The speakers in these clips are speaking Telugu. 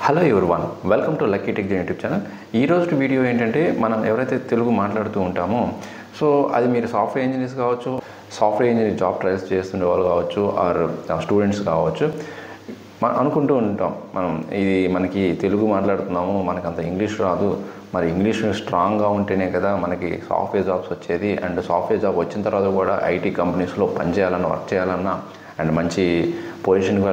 Hello everyone, welcome to lucky tech YouTube channel. ఈ రోజు వీడియో ఏంటంటే, మనం ఎవరైతే తెలుగు మాట్లాడుతూ ఉంటామో, సో అది మీరు సాఫ్ట్వేర్ ఇంజనీర్స్ కావచ్చు, సాఫ్ట్వేర్ ఇంజనీర్ జాబ్ ట్రయల్స్ చేస్తుండే వాళ్ళు కావచ్చు, ఆర్ స్టూడెంట్స్ కావచ్చు. మనం అనుకుంటూ ఉంటాం, ఇది మనకి తెలుగు మాట్లాడుతున్నాము, మనకు అంత ఇంగ్లీష్ రాదు, మరి ఇంగ్లీష్ స్ట్రాంగ్గా ఉంటేనే కదా మనకి సాఫ్ట్వేర్ జాబ్స్ వచ్చేది. అండ్ సాఫ్ట్వేర్ జాబ్ వచ్చిన తర్వాత కూడా ఐటీ కంపెనీస్లో పనిచేయాలన్నా, వర్క్ చేయాలన్నా, అండ్ మంచి పొజిషన్కి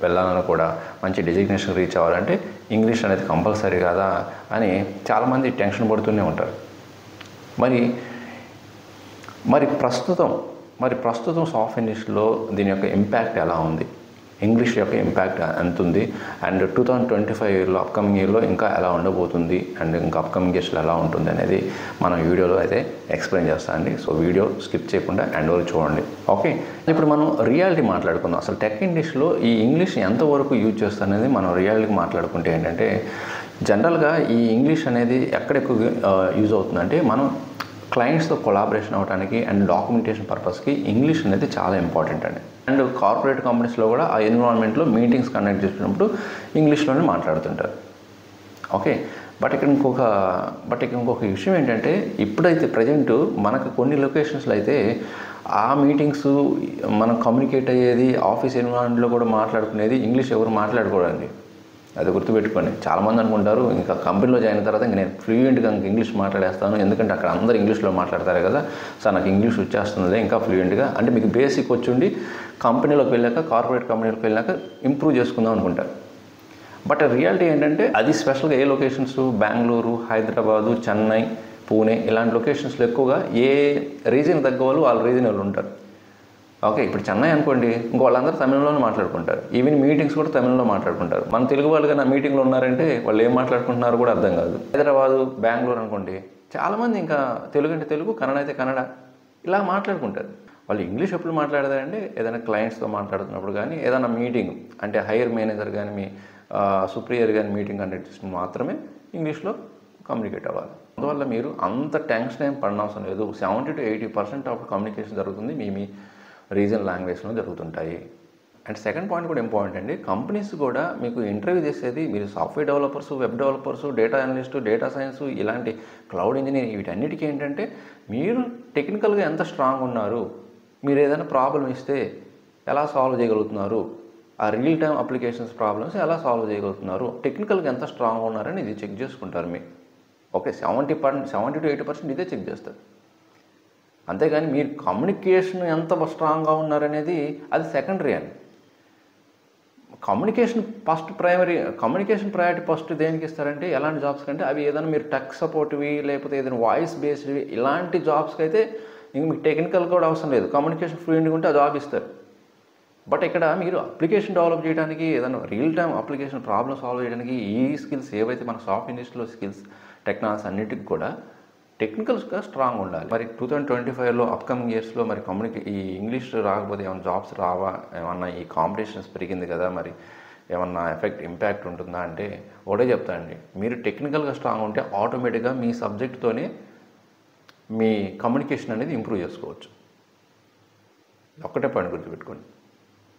వెళ్ళాలన్నా కూడా, మంచి డెసిగ్నేషన్ రీచ్ అవ్వాలంటే ఇంగ్లీష్ అనేది కంపల్సరీ కదా అని చాలామంది టెన్షన్ పడుతూనే ఉంటారు. మరి ప్రస్తుతం సాఫ్ట్వేర్ ఇండస్ట్రీలో దీని యొక్క ఇంపాక్ట్ ఎలా ఉంది, ఇంగ్లీష్ యొక్క ఇంపాక్ట్ ఎంత ఉంది, అండ్ 2025లో అప్కమింగ్ ఇయర్లో ఇంకా ఎలా ఉండబోతుంది, అండ్ ఇంకా అప్కమింగ్ ఇయర్స్లో ఎలా ఉంటుంది అనేది మనం వీడియోలో అయితే ఎక్స్ప్లెయిన్ చేస్తామండి. సో వీడియో స్కిప్ చేయకుండా ఎండ్ వరకు చూడండి. ఓకే, ఇప్పుడు మనం రియాలిటీ మాట్లాడుకుందాం. అసలు టెక్ ఇండస్ట్రీలో ఈ ఇంగ్లీష్ ఎంతవరకు యూజ్ చేస్తారనేది మనం రియాలిటీ మాట్లాడుకుంటే ఏంటంటే, జనరల్గా ఈ ఇంగ్లీష్ అనేది ఎక్కడ ఎక్కువ యూజ్ అవుతుందంటే, మనం క్లయింట్స్తో కొలాబరేషన్ అవ్వడానికి అండ్ డాక్యుమెంటేషన్ పర్పస్కి ఇంగ్లీష్ అనేది చాలా ఇంపార్టెంట్ అండి. అండ్ కార్పొరేట్ కంపెనీస్లో కూడా ఆ ఎన్విరాన్మెంట్లో మీటింగ్స్ కండక్ట్ చేసినప్పుడు ఇంగ్లీష్లోనే మాట్లాడుతుంటారు. ఓకే, బట్ ఇక్కడ ఇంకొక విషయం ఏంటంటే, ఇప్పుడైతే ప్రజెంట్ మనకు కొన్ని లొకేషన్స్లో అయితే ఆ మీటింగ్స్ మనం కమ్యూనికేట్ అయ్యేది ఆఫీస్ ఎన్విరాన్మెంట్లో కూడా మాట్లాడుకునేది ఇంగ్లీష్ ఎవరు మాట్లాడుకోవడానికి. అది గుర్తుపెట్టుకోండి. చాలామంది అనుకుంటారు, ఇంకా కంపెనీలో జాయిన్ అయిన తర్వాత ఇంక నేను ఫ్లూయెంట్గా ఇంగ్లీష్ మాట్లాడేస్తాను, ఎందుకంటే అక్కడ అందరూ ఇంగ్లీష్లో మాట్లాడతారు కదా, సార్ నాకు ఇంగ్లీష్ వచ్చేస్తుంది ఇంకా ఫ్లూయెంట్గా. అంటే మీకు బేసిక్ వచ్చి కంపెనీలోకి వెళ్ళాక, కార్పొరేట్ కంపెనీలోకి వెళ్ళాక ఇంప్రూవ్ చేసుకుందాం అనుకుంటారు. బట్ రియాలిటీ ఏంటంటే, అది స్పెషల్గా ఏ లొకేషన్స్, బెంగళూరు, హైదరాబాదు, చెన్నై, పూణే ఇలాంటి లొకేషన్స్లో ఎక్కువగా ఏ రీజన్ తగ్గ వాళ్ళ రీజన్ వాళ్ళు ఉంటారు. ఓకే, ఇప్పుడు చెన్నై అనుకోండి, ఇంకో వాళ్ళందరూ తమిళంలోనే మాట్లాడుకుంటారు. ఈవెన్ మీటింగ్స్ కూడా తమిళంలో మాట్లాడుకుంటారు. మన తెలుగు వాళ్ళు కానీ మీటింగ్లో ఉన్నారంటే వాళ్ళు ఏం మాట్లాడుకుంటున్నారో కూడా అర్థం కాదు. హైదరాబాదు, బెంగళూరు అనుకోండి, చాలామంది ఇంకా తెలుగు అంటే తెలుగు, కన్నడ అయితే కన్నడ, ఇలా మాట్లాడుకుంటారు. వాళ్ళు ఇంగ్లీష్ ఎప్పుడు మాట్లాడతారంటే, ఏదైనా క్లయింట్స్తో మాట్లాడుతున్నప్పుడు కానీ, ఏదైనా మీటింగ్ అంటే హైయర్ మేనేజర్ కానీ, మీ సుప్రియర్ కానీ మీటింగ్ కండక్ట్ చేసినప్పుడు మాత్రమే ఇంగ్లీష్లో కమ్యూనికేట్ అవ్వాలి. అందువల్ల మీరు అంత టెన్షన్ ఏం పడనవసరం లేదు. 70 to 80% ఆఫ్ కమ్యూనికేషన్ జరుగుతుంది మీ రీజనల్ లాంగ్వేజ్లో జరుగుతుంటాయి. అండ్ సెకండ్ పాయింట్ కూడా ఇంపార్టెంట్ అండి. కంపెనీస్ కూడా మీకు ఇంటర్వ్యూ చేసేది, మీరు software developers, web developers, data analyst, data science, ఇలాంటి క్లౌడ్ ఇంజనీరింగ్, వీటన్నిటికీ ఏంటంటే మీరు టెక్నికల్గా ఎంత స్ట్రాంగ్ ఉన్నారు, మీరు ఏదైనా ప్రాబ్లం ఇస్తే ఎలా సాల్వ్ చేయగలుగుతున్నారు, ఆ రియల్ టైమ్ అప్లికేషన్స్ ప్రాబ్లమ్స్ ఎలా సాల్వ్ చేయగలుగుతున్నారు, టెక్నికల్గా ఎంత స్ట్రాంగ్ ఉన్నారని ఇది చెక్ చేసుకుంటారు మీరు. ఓకే, 70 to 80% ఇదే చెక్ చేస్తారు. అంతేగాని మీరు కమ్యూనికేషన్ ఎంత స్ట్రాంగ్గా ఉన్నారనేది అది సెకండరీ అని. కమ్యూనికేషన్ ప్రయారిటీ ఫస్ట్ దేనికి ఇస్తారంటే, ఎలాంటి జాబ్స్ కంటే అవి ఏదైనా మీరు టెక్ సపోర్ట్వి, లేకపోతే ఏదైనా వాయిస్ బేస్డ్వి, ఇలాంటి జాబ్స్కి అయితే ఇంక మీకు టెక్నికల్ కూడా అవసరం లేదు, కమ్యూనికేషన్ ఫ్లూయెంట్గా ఉంటే ఆ జాబ్ ఇస్తారు. బట్ ఇక్కడ మీరు అప్లికేషన్ డెవలప్ చేయడానికి, ఏదైనా real time application problem solve చేయడానికి ఈ స్కిల్స్ ఏవైతే మన సాఫ్ట్ ఇండస్ట్రీలో స్కిల్స్, టెక్నాలజీస్ అన్నిటికి కూడా టెక్నికల్స్గా స్ట్రాంగ్ ఉండాలి. మరి 2025లో అప్కమింగ్ ఇయర్స్లో మరి ఈ ఇంగ్లీష్ రాకపోతే ఏమైనా జాబ్స్ రావా, ఏమన్నా ఈ కాంపిటీషన్స్ పెరిగింది కదా, మరి ఏమన్నా ఇంపాక్ట్ ఉంటుందా అంటే ఒకటే చెప్తానండి, మీరు టెక్నికల్గా స్ట్రాంగ్ ఉంటే ఆటోమేటిక్గా మీ సబ్జెక్ట్తోనే మీ కమ్యూనికేషన్ అనేది ఇంప్రూవ్ చేసుకోవచ్చు. ఒక్కటే పాయింట్ గుర్తుపెట్టుకోండి,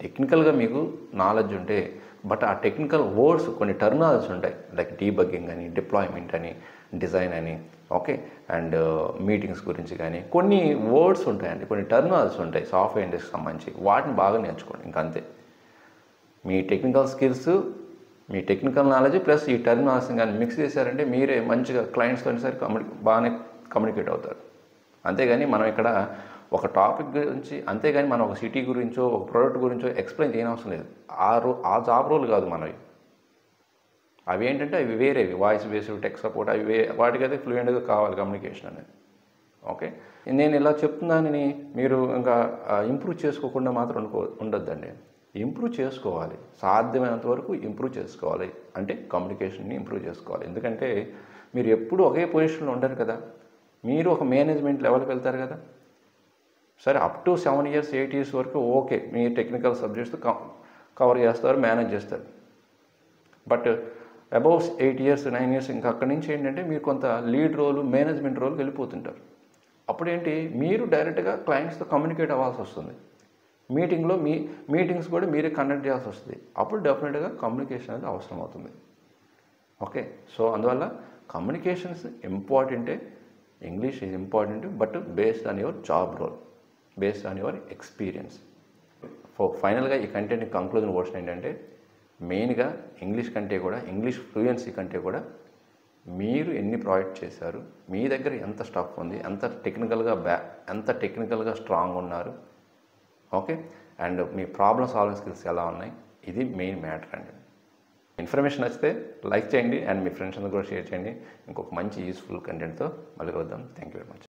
టెక్నికల్గా మీకు నాలెడ్జ్ ఉంటే, బట్ ఆ టెక్నికల్ వర్డ్స్ కొన్ని టర్మినాలజీస్ ఉంటాయి, లైక్ డీబగ్గింగ్ అని, డిప్లాయ్మెంట్ అని, డిజైన్ అని, ఓకే, అండ్ మీటింగ్స్ గురించి కానీ కొన్ని వర్డ్స్ ఉంటాయండి, కొన్ని టర్మినాలజీస్ ఉంటాయి సాఫ్ట్వేర్ ఇండస్ట్రీకి సంబంధించి, వాటిని బాగా నేర్చుకోండి. ఇంకంతే, మీ టెక్నికల్ స్కిల్స్, మీ టెక్నికల్ నాలెడ్జ్ ప్లస్ ఈ టర్మినాలజీని కానీ మిక్స్ చేశారంటే మీరే మంచిగా క్లయింట్స్తో సరి బాగానే కమ్యూనికేట్ అవుతారు. అంతేగాని మనం ఇక్కడ ఒక టాపిక్ గురించి, అంతేగాని మనం ఒక సిటీ గురించో, ఒక ప్రోడక్ట్ గురించో ఎక్స్ప్లెయిన్ చేయనవసరం లేదు. ఆ జాబ్ రోల్ కాదు మనవి. అవి ఏంటంటే అవి వేరేవి, వాయిస్ బేస్డ్, టెక్ సపోర్ట్, అవి వాటికైతే ఫ్లూయెంట్గా కావాలి కమ్యూనికేషన్ అనేది. ఓకే, నేను ఇలా చెప్తున్నానని మీరు ఇంకా ఇంప్రూవ్ చేసుకోకుండా మాత్రం ఉండొద్దండి. ఇంప్రూవ్ చేసుకోవాలి, సాధ్యమైనంత వరకు ఇంప్రూవ్ చేసుకోవాలి. అంటే కమ్యూనికేషన్ని ఇంప్రూవ్ చేసుకోవాలి. ఎందుకంటే మీరు ఎప్పుడు ఒకే పొజిషన్లో ఉండరు కదా, మీరు ఒక మేనేజ్మెంట్ లెవెల్కి వెళ్తారు కదా. సరే, అప్ టు 7 years 8 years వరకు ఓకే, మీ టెక్నికల్ సబ్జెక్ట్స్ కవర్ చేస్తారు, మేనేజ్ చేస్తారు. బట్ అబౌవ్ 8 years 9 years ఇంకా అక్కడి నుంచి ఏంటంటే మీరు కొంత లీడ్ రోల్, మేనేజ్మెంట్ రోల్కి వెళ్ళిపోతుంటారు. అప్పుడేంటి, మీరు డైరెక్ట్గా క్లయింట్స్తో కమ్యూనికేట్ అవ్వాల్సి వస్తుంది. మీటింగ్స్ కూడా మీరే కండక్ట్ చేయాల్సి వస్తుంది. అప్పుడు డెఫినెట్గా కమ్యూనికేషన్ అనేది అవసరం అవుతుంది. ఓకే, సో అందువల్ల కమ్యూనికేషన్స్ ఇంపార్టెంటే, English is important, but based on your job role, based on your experience. ఫైనల్గా ఈ కంటెంట్ కంక్లూజన్ వర్షన్ ఏంటంటే, మెయిన్గా ఇంగ్లీష్ కంటే కూడా, ఇంగ్లీష్ ఫ్లూయెన్సీ కంటే కూడా మీరు ఎన్ని ప్రాజెక్ట్ చేశారు, మీ దగ్గర ఎంత స్టాక్ ఉంది, ఎంత టెక్నికల్గా స్ట్రాంగ్ ఉన్నారు, okay, and me problem solving skills ఎలా ఉన్నాయి, ఇది మెయిన్ మ్యాటర్ అండి. ఇన్ఫర్మేషన్ నచ్చితే లైక్ చేయండి అండ్ మీ ఫ్రెండ్స్ అందరూ కూడా షేర్ చేయండి. ఇంకొక మంచి యూస్ఫుల్ కంటెంట్తో మళ్ళీ వద్దాం. Thank you very much.